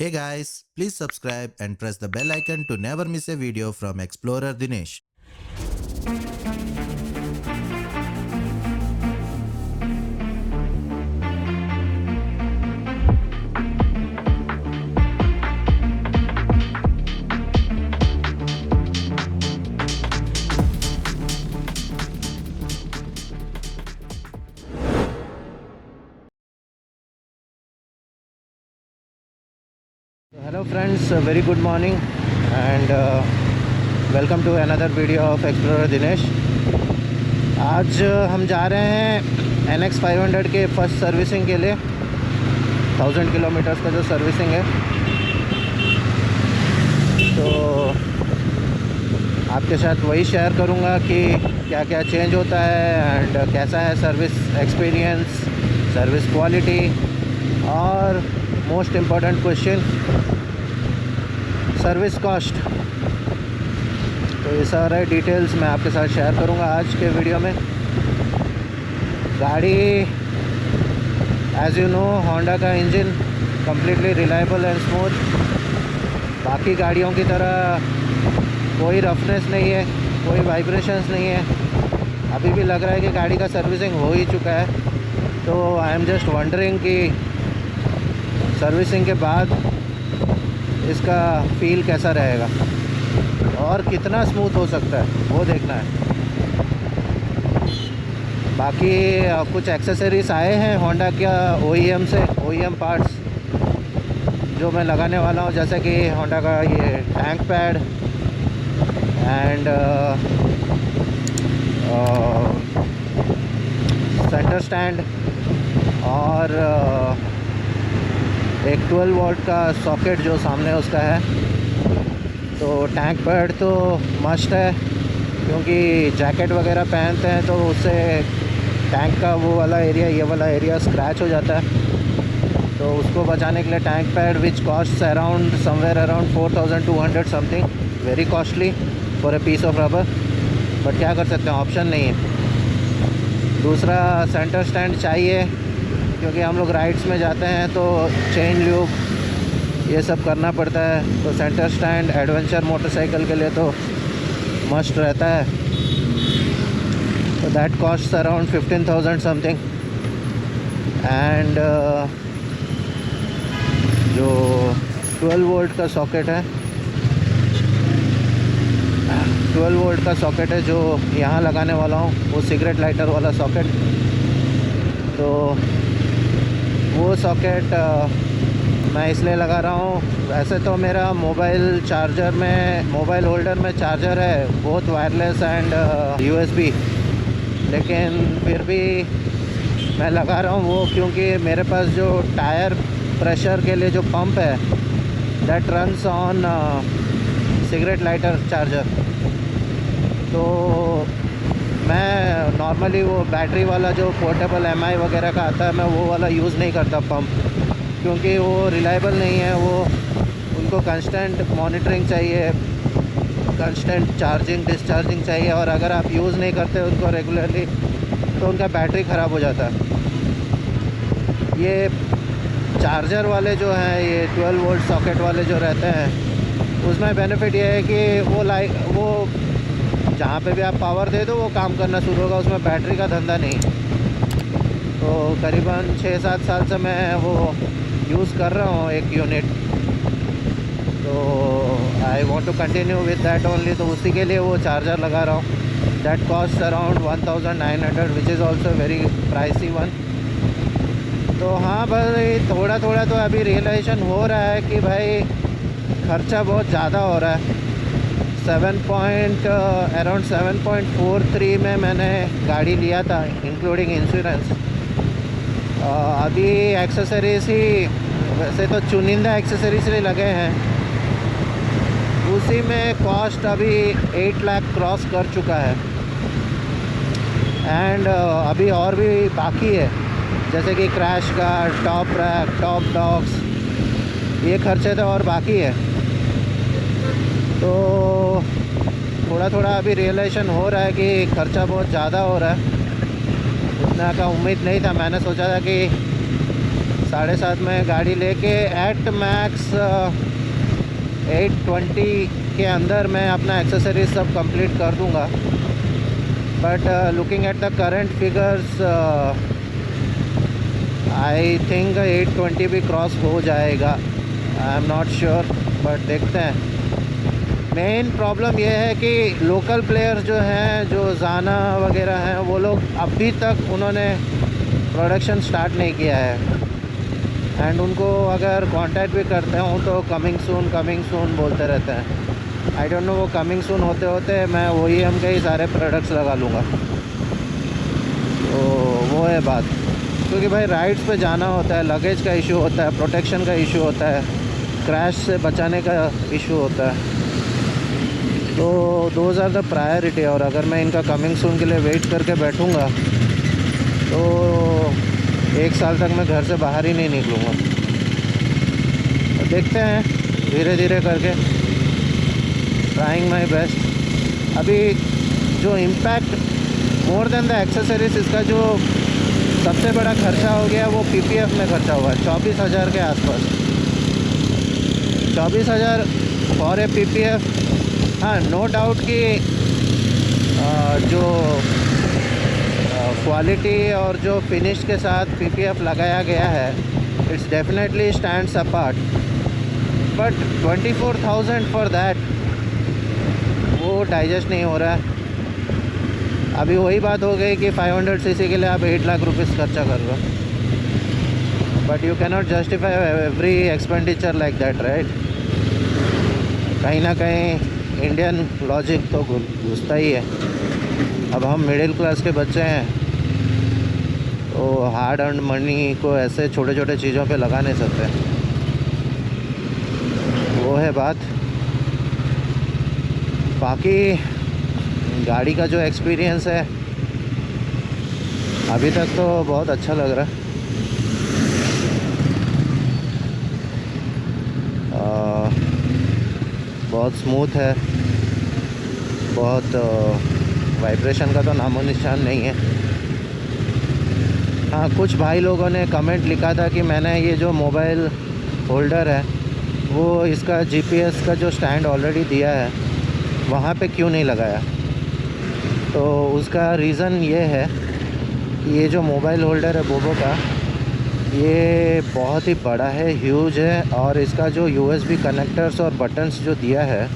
Hey guys, please subscribe and press the bell icon to never miss a video from Explorer Dinesh. Hello friends, very good morning and welcome to another video of Explorer Dinesh. आज हम जा रहे हैं NX 500 के first servicing के लिए 1000 kilometres का जो सर्विसिंग है, तो आपके साथ वही शेयर करूँगा कि क्या क्या चेंज होता है एंड कैसा है सर्विस एक्सपीरियंस, सर्विस क्वालिटी और most important question service cost. तो ये सारे डिटेल्स मैं आपके साथ शेयर करूंगा आज के वीडियो में। गाड़ी एज यू नो होंडा का engine completely reliable and smooth, बाकी गाड़ियों की तरह कोई रफनेस नहीं है, कोई वाइब्रेशंस नहीं है। अभी भी लग रहा है कि गाड़ी का सर्विसिंग हो ही चुका है। तो आई एम जस्ट वंडरिंग कि सर्विसिंग के बाद इसका फील कैसा रहेगा और कितना स्मूथ हो सकता है वो देखना है। बाकी कुछ एक्सेसरीज आए हैं होंडा का OEM से, OEM पार्ट्स जो मैं लगाने वाला हूँ, जैसे कि होंडा का ये tank pad and centre stand और एक 12 वोल्ट का सॉकेट जो सामने उसका है। तो टैंक पैड तो मस्ट है, क्योंकि जैकेट वगैरह पहनते हैं तो उससे टैंक का वो वाला एरिया, ये वाला एरिया स्क्रैच हो जाता है। तो उसको बचाने के लिए tank pad which cost around somewhere around 4200 something, very costly for a piece of rubber, but क्या कर सकते हैं, ऑप्शन नहीं है। दूसरा सेंटर स्टैंड चाहिए, क्योंकि हम लोग राइड्स में जाते हैं तो चेन लूप ये सब करना पड़ता है। तो सेंटर स्टैंड एडवेंचर मोटरसाइकिल के लिए तो मस्ट रहता है। तो that cost around 15,000 something and जो 12 वोल्ट का सॉकेट है, 12 वोल्ट का सॉकेट है जो यहाँ लगाने वाला हूँ, वो सिगरेट लाइटर वाला सॉकेट। तो वो सॉकेट मैं इसलिए लगा रहा हूँ, वैसे तो मेरा मोबाइल चार्जर में, मोबाइल होल्डर में चार्जर है, बोथ वायरलेस एंड USB, लेकिन फिर भी मैं लगा रहा हूँ वो, क्योंकि मेरे पास जो टायर प्रेशर के लिए जो पंप है that runs on cigarette lighter charger. तो मैं नॉर्मली वो बैटरी वाला जो पोर्टेबल MI वगैरह का आता है, मैं वो वाला यूज़ नहीं करता पंप, क्योंकि वो रिलायबल नहीं है। वो उनको कंस्टेंट मॉनिटरिंग चाहिए, कंस्टेंट चार्जिंग डिस्चार्जिंग चाहिए, और अगर आप यूज़ नहीं करते उनको रेगुलरली तो उनका बैटरी ख़राब हो जाता है। ये चार्जर वाले जो हैं, ये 12 वोल्ट सॉकेट वाले जो रहते हैं, उसमें बेनिफिट ये है कि वो जहाँ पे भी आप पावर दे दो वो काम करना शुरू होगा, उसमें बैटरी का धंधा नहीं। तो करीबन 6-7 साल से मैं वो यूज़ कर रहा हूँ एक यूनिट, तो I want to continue with that only. तो उसी के लिए वो चार्जर लगा रहा हूँ। That cost around 1900 which is also very pricey one. तो हाँ भाई, थोड़ा थोड़ा तो अभी रियलाइजेशन हो रहा है कि भाई खर्चा बहुत ज़्यादा हो रहा है। अराउंड 7.43 में मैंने गाड़ी लिया था इंक्लूडिंग इंश्योरेंस। अभी एक्सेसरीज ही, वैसे तो चुनिंदा एक्सेसरीज ही लगे हैं, उसी में कॉस्ट अभी 8 लाख क्रॉस कर चुका है। एंड अभी और भी बाकी है, जैसे कि crash guard, top rack, top box, ये खर्चे तो और बाकी है। तो थोड़ा थोड़ा अभी रियलाइजेशन हो रहा है कि खर्चा बहुत ज़्यादा हो रहा है। उतना का उम्मीद नहीं था। मैंने सोचा था कि 7:30 में गाड़ी लेके एट मैक्स 8:20 के अंदर मैं अपना एक्सेसरीज सब कंप्लीट कर दूंगा। But looking at the current figures I think 8:20 भी क्रॉस हो जाएगा। I am not sure, but देखते हैं। मेन प्रॉब्लम ये है कि लोकल प्लेयर्स जो हैं, जो जाना वगैरह हैं, वो लोग अभी तक उन्होंने प्रोडक्शन स्टार्ट नहीं किया है। एंड उनको अगर कांटेक्ट भी करते हूँ तो कमिंग सून बोलते रहते हैं। आई डोंट नो, वो कमिंग सून होते होते मैं OEM के ही सारे प्रोडक्ट्स लगा लूँगा। तो वो है बात, क्योंकि भाई राइड्स पे जाना होता है, लगेज का इशू होता है, प्रोटेक्शन का इशू होता है, क्रैश से बचाने का इशू होता है। तो दोज आर द प्रायोरिटी। और अगर मैं इनका कमिंग सून के लिए वेट करके बैठूँगा तो 1 साल तक मैं घर से बाहर ही नहीं निकलूँगा। तो देखते हैं, धीरे धीरे करके ट्राइंग माई बेस्ट। अभी जो impact more than the accessories, इसका जो सबसे बड़ा खर्चा हो गया वो PPF में खर्चा हुआ है 24,000 के आसपास। 24,000 फॉर ए PPF। हाँ, नो डाउट कि जो क्वालिटी और जो फिनिश के साथ PPF लगाया गया है, it's definitely stands apart. But 24,000 for that, वो डाइजेस्ट नहीं हो रहा है। अभी वही बात हो गई कि 500 सीसी के लिए आप 8 लाख रुपीस खर्चा कर रहे हो। But you can not justify every expenditure like that, right? कहीं ना कहीं इंडियन लॉजिक तो घुसता ही है। अब हम मिडिल क्लास के बच्चे हैं, तो हार्ड अर्न मनी को ऐसे छोटे छोटे चीज़ों पे लगा नहीं सकते। वो है बात। बाकी गाड़ी का जो एक्सपीरियंस है अभी तक तो बहुत अच्छा लग रहा है। बहुत स्मूथ है, बहुत वाइब्रेशन का तो नामो निशान नहीं है। हाँ, कुछ भाई लोगों ने कमेंट लिखा था कि मैंने ये जो मोबाइल होल्डर है वो इसका GPS का जो स्टैंड ऑलरेडी दिया है वहाँ पे क्यों नहीं लगाया। तो उसका रीज़न ये है कि ये जो मोबाइल होल्डर है बोबो का, ये बहुत ही बड़ा है, ह्यूज है। और इसका जो USB कनेक्टर्स और बटन्स जो दिया है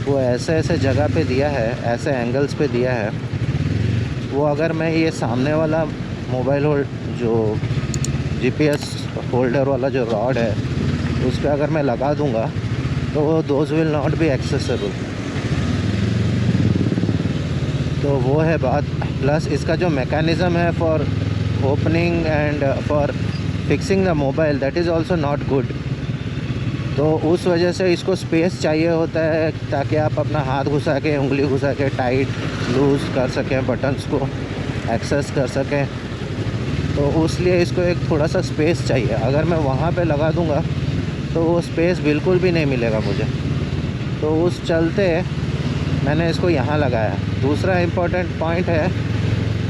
वो ऐसे ऐसे जगह पे दिया है, ऐसे एंगल्स पे दिया है। वो अगर मैं ये सामने वाला मोबाइल जो GPS होल्डर वाला जो रॉड है उस पर अगर मैं लगा दूंगा तो वो those will not be accessible. तो वो है बात। प्लस इसका जो मैकेनिज़्म है for opening and for fixing the mobile, that is also not good. तो उस वजह से इसको स्पेस चाहिए होता है ताकि आप अपना हाथ घुसा के, उंगली घुसा के टाइट लूज़ कर सकें, बटन्स को एक्सेस कर सकें। तो उसलिए इसको एक थोड़ा सा स्पेस चाहिए। अगर मैं वहाँ पे लगा दूँगा तो वो स्पेस बिल्कुल भी नहीं मिलेगा मुझे। तो उस चलते मैंने इसको यहाँ लगाया। दूसरा इम्पोर्टेंट पॉइंट है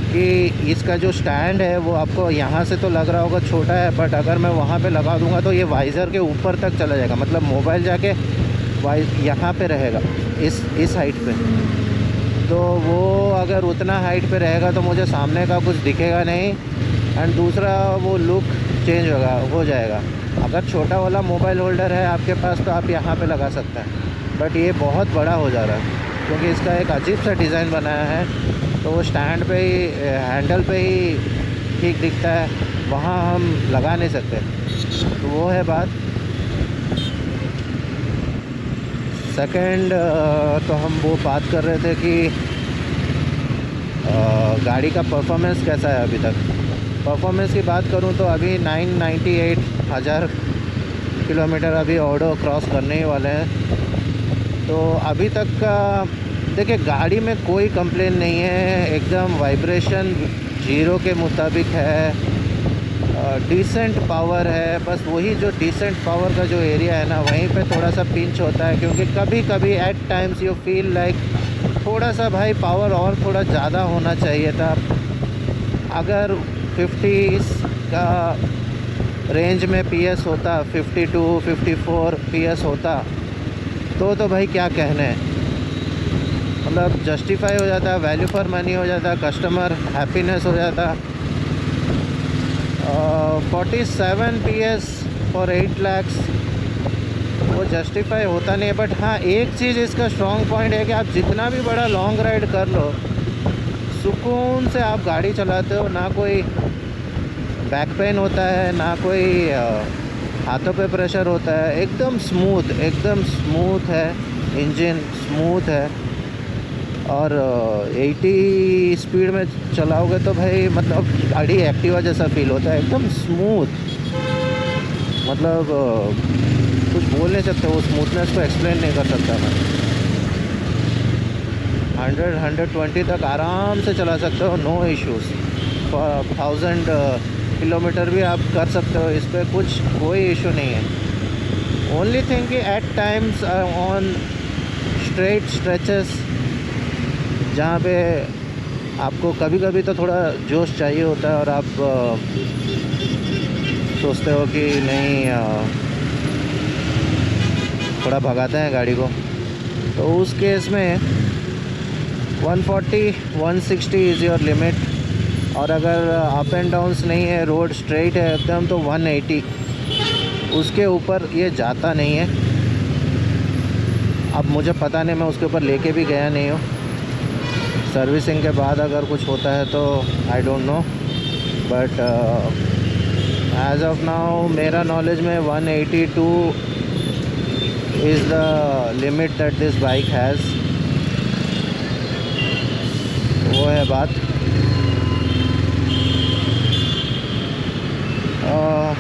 कि इसका जो स्टैंड है वो आपको यहाँ से तो लग रहा होगा छोटा है, बट अगर मैं वहाँ पे लगा दूँगा तो ये वाइज़र के ऊपर तक चला जाएगा। मतलब मोबाइल जाके यहाँ पे रहेगा, इस हाइट पे। तो वो अगर उतना हाइट पे रहेगा तो मुझे सामने का कुछ दिखेगा नहीं। एंड दूसरा वो लुक चेंज हो जाएगा। अगर छोटा वाला मोबाइल होल्डर है आपके पास तो आप यहाँ पे लगा सकते हैं, बट ये बहुत बड़ा हो जा रहा है क्योंकि इसका एक अजीब सा डिज़ाइन बनाया है। तो वो स्टैंड पे ही, हैंडल पे ही ठीक दिखता है, वहाँ हम लगा नहीं सकते। तो वो है बात। सेकंड, तो हम वो बात कर रहे थे कि गाड़ी का परफॉर्मेंस कैसा है अभी तक। परफॉर्मेंस की बात करूं तो अभी 998,000 किलोमीटर अभी ऑडो क्रॉस करने ही वाले हैं। तो अभी तक का देखिए, गाड़ी में कोई कंप्लेन नहीं है, एकदम वाइब्रेशन 0 के मुताबिक है। डिसेंट पावर है। बस वही जो डिसेंट पावर का जो एरिया है ना, वहीं पे थोड़ा सा पिंच होता है, क्योंकि कभी कभी at times you feel like थोड़ा सा भाई पावर और थोड़ा ज़्यादा होना चाहिए था। अगर 50 का रेंज में PS होता 52 54 PS होता तो भाई क्या कहने, मतलब जस्टिफाई हो जाता, वैल्यू फॉर मनी हो जाता, कस्टमर हैप्पीनेस हो जाता। 47 PS फॉर 8 lakhs वो जस्टिफाई होता नहीं है। बट हाँ, एक चीज़ इसका स्ट्रॉन्ग पॉइंट है कि आप जितना भी बड़ा लॉन्ग राइड कर लो, सुकून से आप गाड़ी चलाते हो, ना कोई बैक पेन होता है, ना कोई हाथों पे प्रेशर होता है, एकदम स्मूथ है, इंजन स्मूथ है। और 80 स्पीड में चलाओगे तो भाई मतलब गाड़ी एक्टिवा जैसा फील होता है, एकदम स्मूथ। मतलब कुछ बोल नहीं सकते, वो स्मूथनेस को एक्सप्लेन नहीं कर सकता मैं। 100-120 तक आराम से चला सकते हो, नो इश्यूज़। 1000 किलोमीटर भी आप कर सकते हो, इस पर कोई इशू नहीं है। ओनली थिंग कि at times on straight stretches जहाँ पे आपको कभी कभी तो थोड़ा जोश चाहिए होता है और आप सोचते हो कि नहीं थोड़ा भगाते हैं गाड़ी को, तो उस केस में 140-160 इज़ योर लिमिट। और अगर अप एंड डाउन्स नहीं है, रोड स्ट्रेट है एकदम, तो 180, उसके ऊपर ये जाता नहीं है। अब मुझे पता नहीं, मैं उसके ऊपर लेके भी गया नहीं हूँ। सर्विसिंग के बाद अगर कुछ होता है तो I don't know, but as of now मेरा नॉलेज में 182 is the limit that this bike has. वो है बात।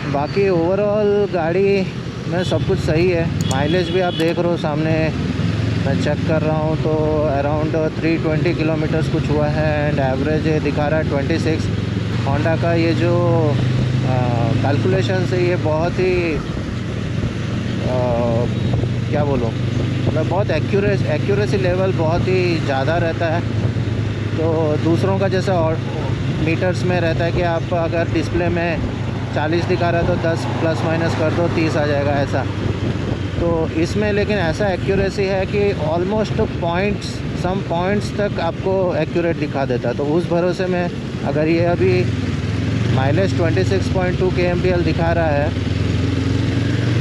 बाकी ओवरऑल गाड़ी में सब कुछ सही है। माइलेज भी आप देख रहे हो सामने, मैं चेक कर रहा हूँ तो अराउंड 320 किलोमीटर्स कुछ हुआ है, एंड एवरेज ये दिखा रहा है 26। होंडा का ये जो कैलकुलेशन से ये बहुत ही क्या बोलूँ, मतलब बहुत एक्यूरेसी लेवल बहुत ही ज़्यादा रहता है। तो दूसरों का जैसा और मीटर्स में रहता है कि आप अगर डिस्प्ले में 40 दिखा रहा है तो 10 प्लस माइनस कर दो 30 आ जाएगा, ऐसा। तो इसमें लेकिन ऐसा एक्यूरेसी है कि ऑलमोस्ट सम पॉइंट्स तक आपको एक्यूरेट दिखा देता है। तो उस भरोसे में अगर ये अभी माइलेज 26.2 kmpl दिखा रहा है,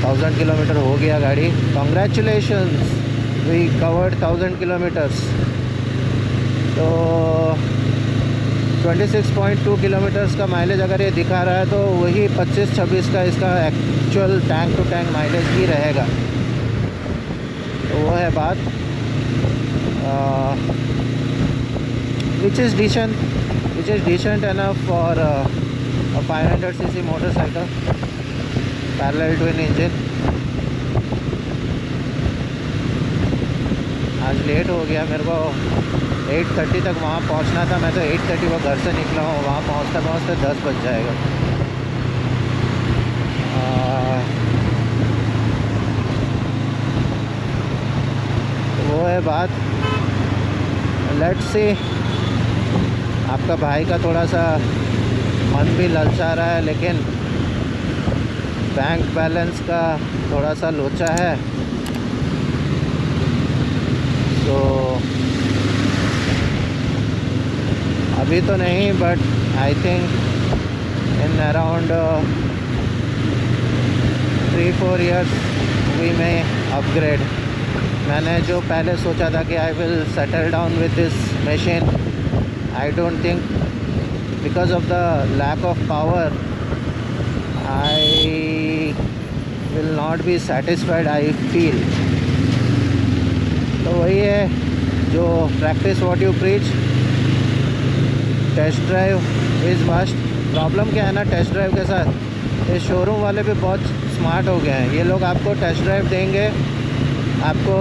1000 किलोमीटर हो गया गाड़ी, कॉन्ग्रेचुलेशंस, वी कवर्ड 1000 किलोमीटर्स। तो 26.2 किलोमीटर्स का माइलेज अगर ये दिखा रहा है तो वही 25-26 का इसका actual tank to tank mileage ही रहेगा। तो वो है बात, which is decent enough for 500cc motorcycle parallel twin engine. आज लेट हो गया, मेरे को 8:30 तक वहाँ पहुँचना था। मैं तो 8:30 को घर से निकला हूँ, वहाँ पहुँचते 10 बज जाएगा। वो है बात। लेट्स सी, आपका भाई का थोड़ा सा मन भी ललचा रहा है, लेकिन बैंक बैलेंस का थोड़ा सा लोचा है। तो अभी तो नहीं, but I think in around 3-4 years we may upgrade. मैंने जो पहले सोचा था कि I will settle down with this machine, I don't think, because of the lack of power I will not be satisfied, I feel. तो वही है, जो practice what you preach. Test drive is must. Problem क्या है ना test drive के साथ, ये शोरूम वाले भी बहुत स्मार्ट हो गए हैं। ये लोग आपको टेस्ट ड्राइव देंगे, आपको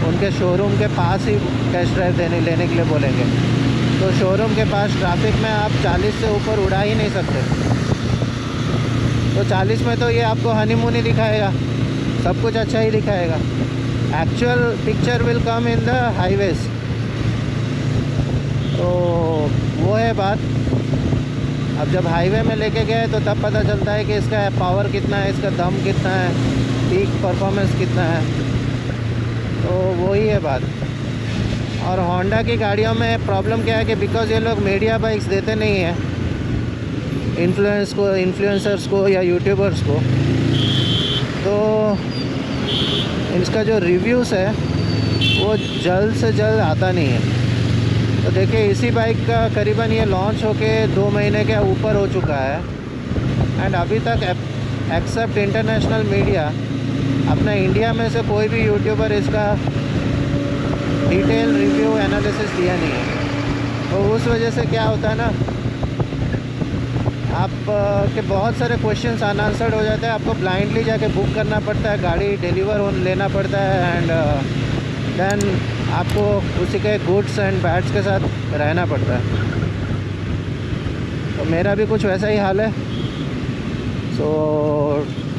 उनके शोरूम के पास ही टेस्ट ड्राइव लेने के लिए बोलेंगे। तो शोरूम के पास ट्रैफिक में आप 40 से ऊपर उड़ा ही नहीं सकते। तो 40 में तो ये आपको हनीमून ही दिखाएगा, सब कुछ अच्छा ही दिखाएगा। Actual picture will come in the highways. तो वो है बात। अब जब हाईवे में लेके गए तो तब पता चलता है कि इसका पावर कितना है, इसका दम कितना है, पीक परफॉर्मेंस कितना है। तो वही है बात। और होंडा की गाड़ियों में प्रॉब्लम क्या है कि बिकॉज़ ये लोग मीडिया बाइक्स देते नहीं हैं इन्फ्लुएंसर्स को या यूट्यूबर्स को, तो इसका जो रिव्यूज़ है वो जल्द से जल्द आता नहीं है। तो देखिए इसी बाइक का करीबन ये लॉन्च होके 2 महीने के ऊपर हो चुका है एंड अभी तक एक्सेप्ट इंटरनेशनल मीडिया अपना इंडिया में से कोई भी यूट्यूबर इसका डिटेल रिव्यू एनालिसिस दिया नहीं है। तो उस वजह से क्या होता है ना, आप के बहुत सारे क्वेश्चंस अनआंसर्ड हो जाते हैं। आपको ब्लाइंडली जाके बुक करना पड़ता है, गाड़ी डिलीवर लेना पड़ता है एंड देन आपको उसी के गुड्स एंड बैड्स के साथ रहना पड़ता है। तो मेरा भी कुछ वैसा ही हाल है। सो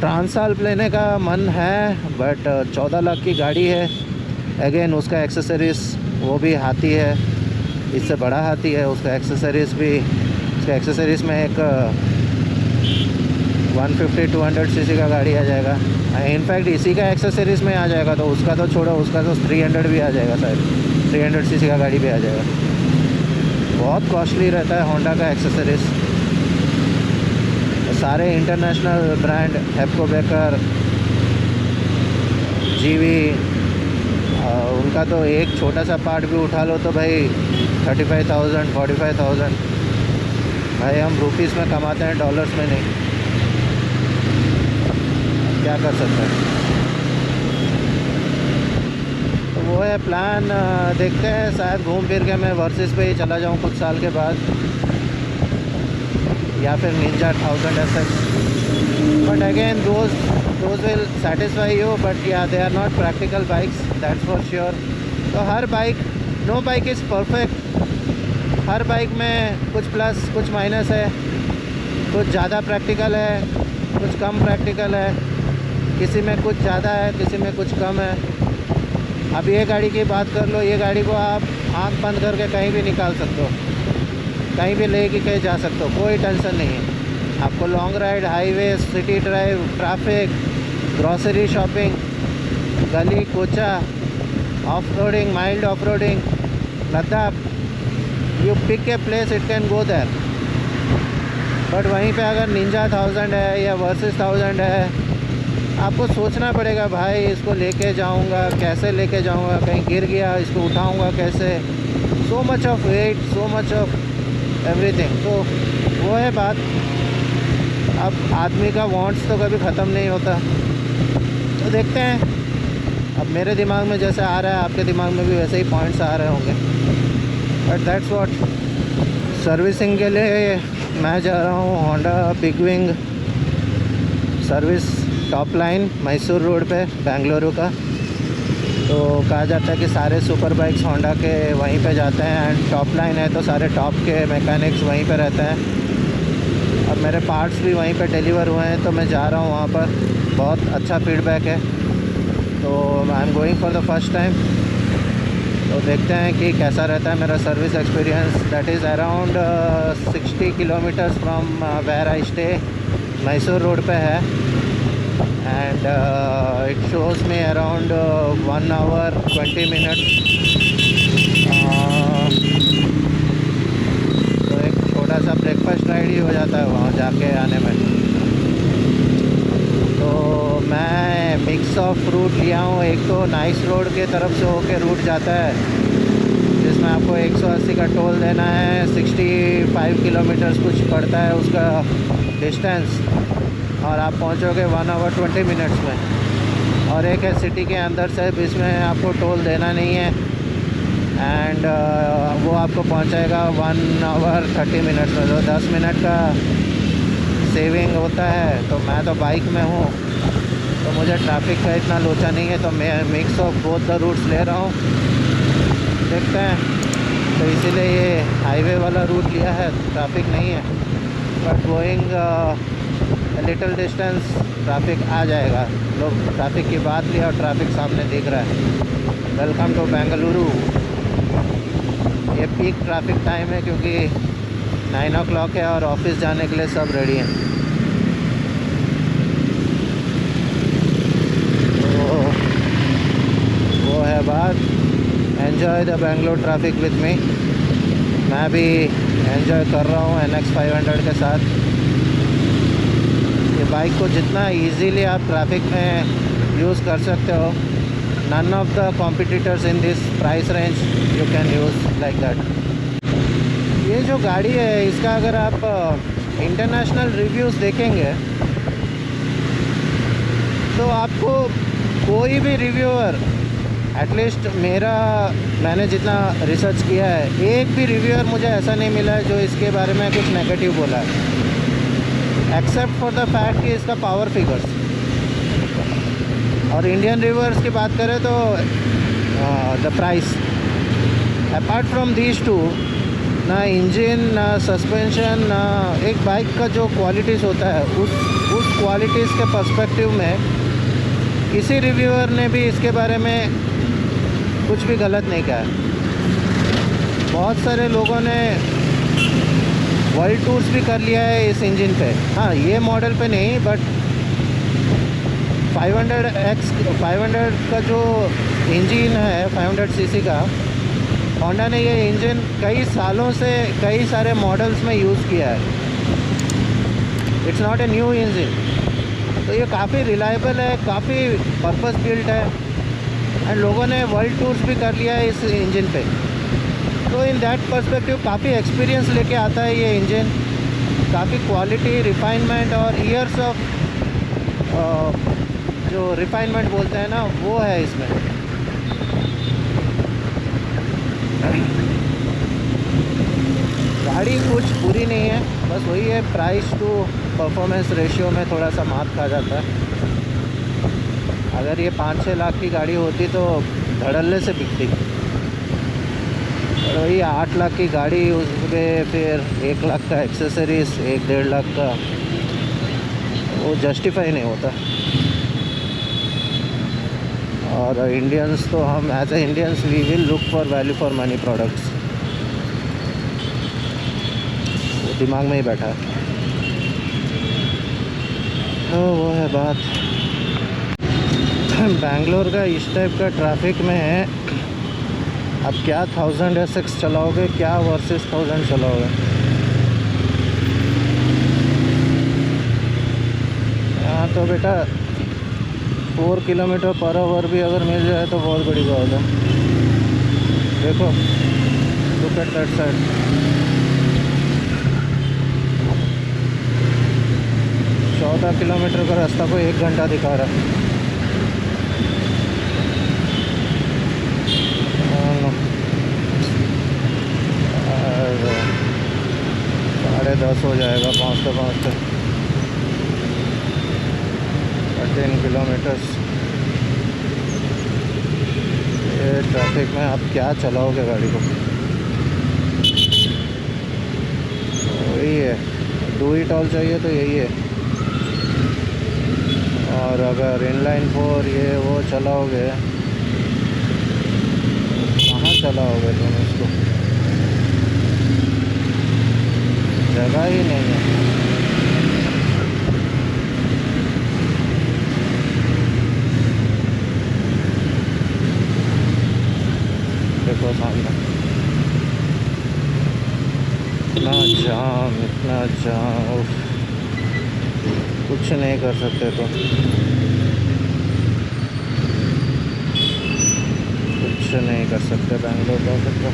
ट्रांसल्प लेने का मन है बट 14 लाख की गाड़ी है। अगेन उसका एक्सेसरीज़ वो भी हाथी है, इससे बड़ा हाथी है। उसका एक्सेसरीज़ भी, उसका एक्सेसरीज़ में एक 150-200 सीसी का गाड़ी आ जाएगा। इनफैक्ट इसी का एक्सेसरीज़ में आ जाएगा, तो उसका तो छोड़ो, उसका तो 300 भी आ जाएगा शायद, 300 सीसी का गाड़ी भी आ जाएगा। बहुत कॉस्टली रहता है होंडा का एक्सेसरीज़। सारे इंटरनेशनल ब्रांड हेप्को बेकर, जीवी, उनका तो एक छोटा सा पार्ट भी उठा लो तो भाई 35,000 45,000। भाई हम रुपीस में कमाते हैं, डॉलर्स में नहीं। क्या कर सकते हैं। तो वो है प्लान। देखते हैं, शायद घूम फिर के मैं वर्सेस पे ही चला जाऊँ कुछ साल के बाद, या फिर Ninja 1000 SX। But again those will satisfy you, but yeah, they are not practical bikes, that's for sure. तो हर bike, no bike is perfect. हर बाइक में कुछ प्लस कुछ माइनस है, कुछ ज़्यादा प्रैक्टिकल है, कुछ कम प्रैक्टिकल है, किसी में कुछ ज़्यादा है, किसी में कुछ कम है। अब ये गाड़ी की बात कर लो, ये गाड़ी को आप आँख बंद करके कहीं भी निकाल सकते हो, कहीं भी लेके कहीं जा सकते हो, कोई टेंशन नहीं है। आपको long ride, highway, city drive, traffic, grocery shopping, गली कोचा, off roading, mild off roading, Ladakh, you pick a place, it can go there. But वहीं पे अगर निंजा 1000 है या वर्सेस 1000 है, आपको सोचना पड़ेगा भाई इसको लेके जाऊंगा कैसे, लेके जाऊंगा, कहीं गिर गया इसको उठाऊंगा कैसे, so much of weight, so much of everything. तो वो है बात। अब आदमी का वांट्स तो कभी ख़त्म नहीं होता। तो देखते हैं, अब मेरे दिमाग में जैसे आ रहा है आपके दिमाग में भी वैसे ही पॉइंट्स आ रहे होंगे। But that's what. सर्विसिंग के लिए मैं जा रहा हूँ Honda big wing service, top line, Mysore road पे, बेंगलुरु का। तो कहा जाता है कि सारे सुपर बाइक्स होंडा के वहीं पे जाते हैं एंड टॉप लाइन है तो सारे टॉप के मैकेनिक्स वहीं पे रहते हैं। और मेरे पार्ट्स भी वहीं पे डिलीवर हुए हैं, तो मैं जा रहा हूँ वहाँ पर। बहुत अच्छा फीडबैक है, तो I am going for the first time. तो देखते हैं कि कैसा रहता है मेरा service experience. That is around 60 kilometres from where I stay, Mysore road पे है and it shows me around 1 hour 20 minutes। तो एक छोटा सा ब्रेकफास्ट राइड ही हो जाता है वहाँ जाके आने में। तो मैं मिक्स ऑफ रूट लिया हूँ। एक तो नाइस रोड के तरफ से होके रूट जाता है जिसमें आपको 180 का टोल देना है, 65 किलोमीटर्स कुछ पड़ता है उसका डिस्टेंस, और आप पहुँचोगे 1 hour 20 minutes में। और एक है सिटी के अंदर से, इसमें आपको टोल देना नहीं है एंड वो आपको पहुँचाएगा 1 hour 30 minutes में। तो 10 मिनट का सेविंग होता है। तो मैं तो बाइक में हूँ तो मुझे ट्रैफिक का इतना लोचा नहीं है, तो मैं mix of both the routes ले रहा हूँ। देखते हैं, तो इसीलिए ये हाईवे वाला रूट लिया है, ट्रैफिक नहीं है। But going little distance traffic आ जाएगा। लोग ट्रैफिक की बात लिया और ट्रैफिक सामने दिख रहा है। Welcome to Bengaluru. ये पीक ट्रैफिक टाइम है क्योंकि 9 o'clock है और ऑफिस जाने के लिए सब रेडी हैं। तो वो है बात। Enjoy the Bangalore traffic with me. मैं भी एंजॉय कर रहा हूँ NX 500 के साथ। ये बाइक को जितना इजीली आप ट्रैफिक में यूज़ कर सकते हो, none of the competitors in this price range you can use like that. ये जो गाड़ी है इसका अगर आप इंटरनेशनल रिव्यूज़ देखेंगे तो आपको कोई भी रिव्यूअर, एटलीस्ट मैंने जितना रिसर्च किया है, एक भी रिव्यूअर मुझे ऐसा नहीं मिला है जो इसके बारे में कुछ नेगेटिव बोला है, एक्सेप्ट फॉर द फैक्ट कि इसका पावर फिगर्स। और इंडियन रिव्यूअर्स की बात करें तो the price, apart from these two, ना इंजन ना सस्पेंशन ना एक बाइक का जो क्वालिटीज़ होता है उस क्वालिटीज़ के पर्सपेक्टिव में किसी रिव्यूअर ने भी इसके बारे में कुछ भी गलत नहीं कहा है। बहुत सारे लोगों ने वर्ल्ड टूर्स भी कर लिया है इस इंजन पे। हाँ, ये मॉडल पे नहीं, बट 500 का जो इंजन है 500 सीसी का, होंडा ने ये इंजन कई सालों से कई सारे मॉडल्स में यूज़ किया है। It's not a new engine. तो ये काफ़ी रिलायबल है, काफ़ी पर्पस बिल्ट है, एंड लोगों ने वर्ल्ड टूर्स भी कर लिया है इस इंजन पे। तो इन दैट पर्सपेक्टिव काफ़ी एक्सपीरियंस लेके आता है ये इंजन। काफ़ी क्वालिटी, रिफाइनमेंट और ईयर्स ऑफ जो रिफाइनमेंट बोलते हैं ना, वो है इसमें। गाड़ी कुछ बुरी नहीं है, बस वही है प्राइस टू परफॉर्मेंस रेशियो में थोड़ा सा मात खा जाता है। अगर ये 5-6 लाख की गाड़ी होती तो धड़ल्ले से बिकती, और वही 8 लाख की गाड़ी, उसमें फिर 1 लाख का एक्सेसरीज, 1-1.5 लाख का, वो जस्टिफाई नहीं होता। और इंडियंस तो हम as a Indians we will look for value for money products, वो दिमाग में ही बैठा है। तो वो है बात। बेंगलोर का इस टाइप का ट्रैफिक में है, अब क्या 1000 SX चलाओगे, क्या वर्सेस 1000 चलाओगे। यहाँ तो बेटा 4 km/h भी अगर मिल जाए तो बहुत बड़ी बात है। देखो, look at that side. 14 kilometre का रास्ता को 1 घंटा दिखा रहा है। 10:30 हो जाएगा पहुँचते 13 किलोमीटर्स। ये ट्रैफिक में आप क्या चलाओगे गाड़ी को, वही है। डू इट ऑल चाहिए तो यही है। और अगर इनलाइन 4 ये वो चलाओगे, कहाँ चलाओगे तुम इसको, जगह ही नहीं है। देखो सामने इतना जाम, उफ, कुछ नहीं कर सकते। तो कुछ नहीं कर सकते बेंगलोर ट्रैफिक को।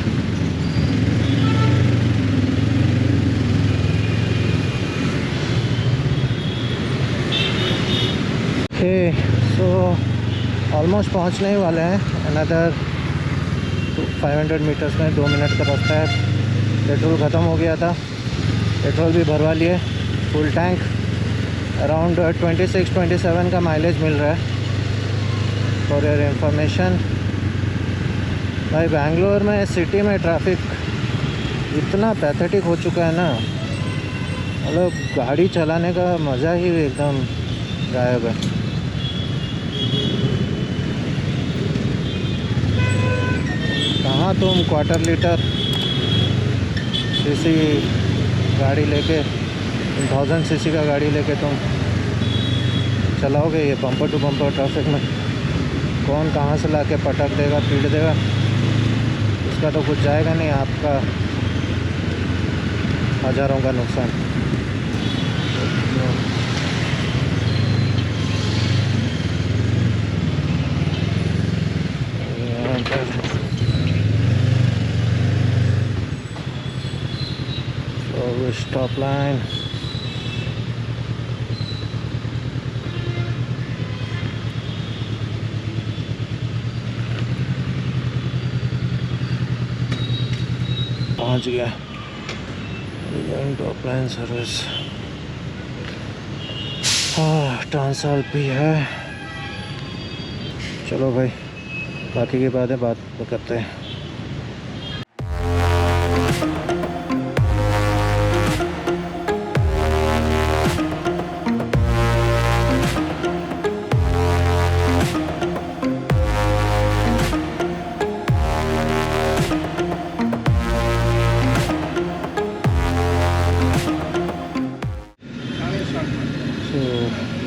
ओके, सो ऑलमोस्ट पहुंचने ही वाले हैं। अनदर 500 मीटर्स में 2 मिनट का रास्ता है। पेट्रोल ख़त्म हो गया था, पेट्रोल भी भरवा लिए, फुल टैंक। अराउंड 26-27 का माइलेज मिल रहा है। फॉर योर इंफॉर्मेशन भाई, बेंगलोर में सिटी में ट्रैफिक इतना पैथेटिक हो चुका है ना, मतलब गाड़ी चलाने का मज़ा ही एकदम गायब है। कहाँ तुम क्वार्टर लीटर सीसी गाड़ी लेके 1000 सीसी का गाड़ी लेके तुम चलाओगे ये बम्पर टू बम्पर ट्रैफिक में, कौन कहाँ से लाके पटक देगा, पीट देगा, उसका तो कुछ जाएगा नहीं, आपका हज़ारों का नुकसान। स्टॉप लाइन, पहुंच गया। टॉप लाइन सर्विस, हाँ ट्रांसआल भी है। चलो भाई बाकी की बातें बात करते हैं।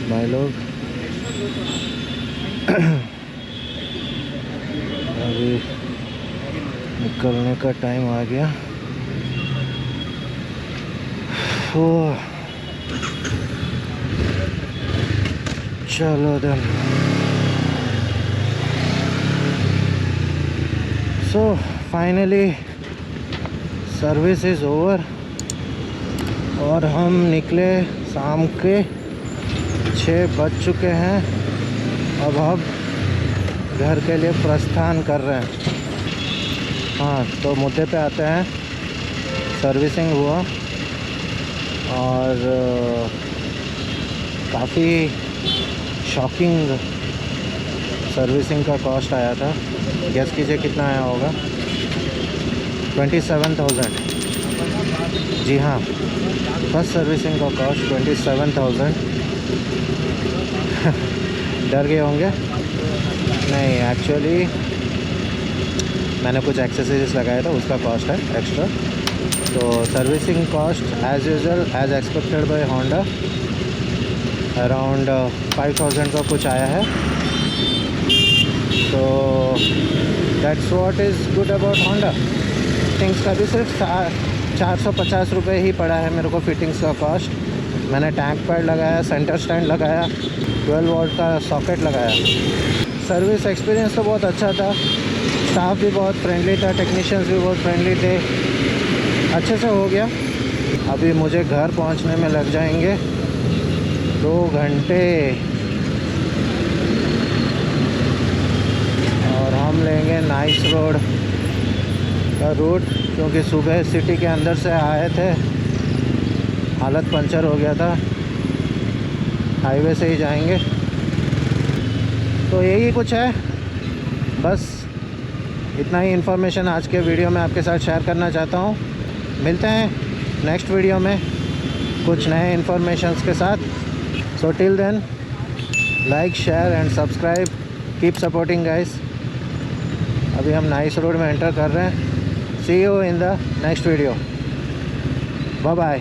भाई लोग अभी निकलने का टाइम आ गया। चलो then, so finally service is over और हम निकले शाम के 6 बज चुके हैं। अब हम घर के लिए प्रस्थान कर रहे हैं। हाँ तो मुद्दे पे आते हैं। सर्विसिंग हुआ और काफ़ी शॉकिंग सर्विसिंग का कॉस्ट आया था। गेस कीजिए कितना आया होगा? 27,000। जी हाँ, फर्स्ट सर्विसिंग का कॉस्ट 27,000। डर गए होंगे? नहीं, एक्चुअली मैंने कुछ एक्सेसरीज लगाया था, उसका कॉस्ट है एक्स्ट्रा। तो servicing cost as usual as expected by Honda around 5,000 का कुछ आया है। तो that's what is good about Honda. Fittings का भी सिर्फ 450 रुपये ही पड़ा है मेरे को फिटिंग्स का कॉस्ट। मैंने टैंक पैड लगाया, सेंटर स्टैंड लगाया, 12 वोल्ट का सॉकेट लगाया। सर्विस एक्सपीरियंस तो बहुत अच्छा था, स्टाफ भी बहुत फ्रेंडली था, टेक्नीशियंस भी बहुत फ्रेंडली थे, अच्छे से हो गया। अभी मुझे घर पहुंचने में लग जाएंगे 2 घंटे और हम लेंगे नाइस रोड का रूट, क्योंकि सुबह सिटी के अंदर से आए थे, हालत पंचर हो गया था। हाईवे से ही जाएंगे। तो यही कुछ है, बस इतना ही इन्फॉर्मेशन आज के वीडियो में आपके साथ शेयर करना चाहता हूँ। मिलते हैं नेक्स्ट वीडियो में कुछ नए इन्फॉर्मेशंस के साथ। So till then, like, share and subscribe, keep supporting guys. अभी हम नाइस रोड में एंटर कर रहे हैं। See you in the next video. Bye bye.